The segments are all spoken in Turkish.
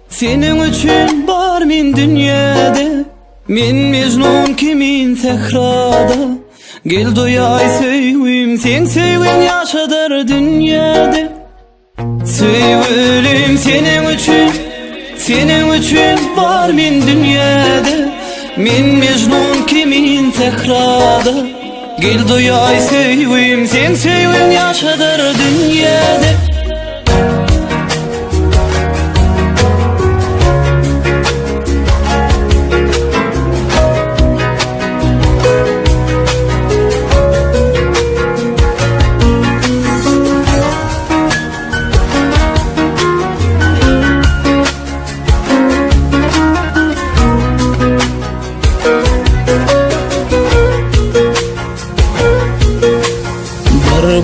Senin üçün bar min dünyada, men mecnun kimin sehrada. Gel doyay söywüm, sen söywün yaşadır dünyada. Söywülüm senin üçün bar min dünyada, men mecnun kimin sehrada. Gel doyay söywüm, sen söywün yaşadır dünyada.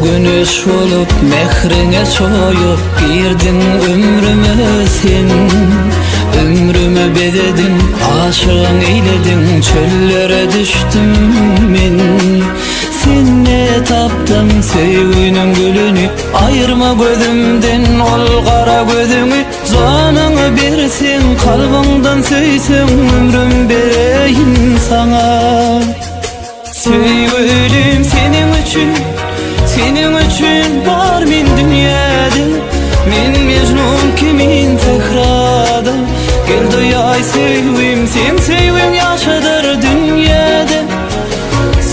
Güneş olup mehrine soyup girdin ömrüme sen. Ömrümü bededin, aşığın eyledin, çöllere düştüm men. Sen ne taptın sevginin gülünü, ayırma gözümden ol kara gözünü. Canını bersen, kalbından söysen, ömrüm bereyim sana. Sevgilim senin üçün var min dünyada, men mecnun kimin sehrada. Gel doyay söywüm, sen söywün yaşadır dünyada.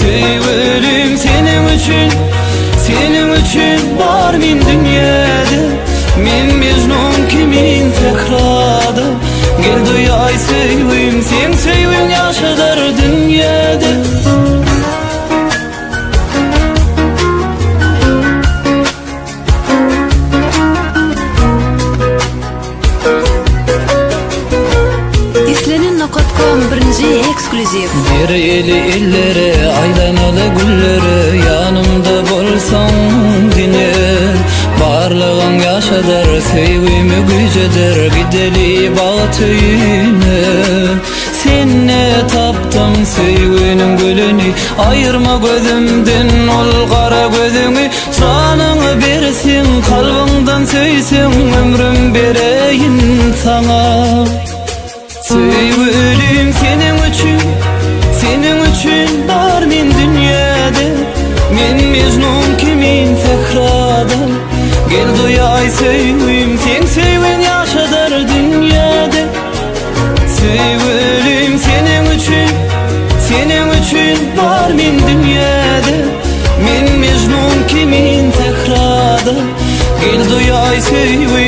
Söywülüm senin üçün var min dünyada, men mecnun kimin sehrada. Gel doyay söywüm, sen söywün yaşadır dünyada. Birinci ekskluziv. Bir eli illere, aylanalı güllere, yanımda bolsan dine. Barlığın yaşadır, sevgimi gücedir, gideli bağ töyüne. Sen ne taptın sevginin gülünü, ayırma gözümden ol kara gözünü. Canını bersin, kalbından söysen, ömrüm bereyim sana. Söywülüm senin üçün var min dünyada, men mecnun kimin sehrada. Gel doyay söywüm, sen söywün yaşadır dünyada. Söywülüm senin üçün var min dünyada, men mecnun kimin sehrada. Gel doyay söywüm,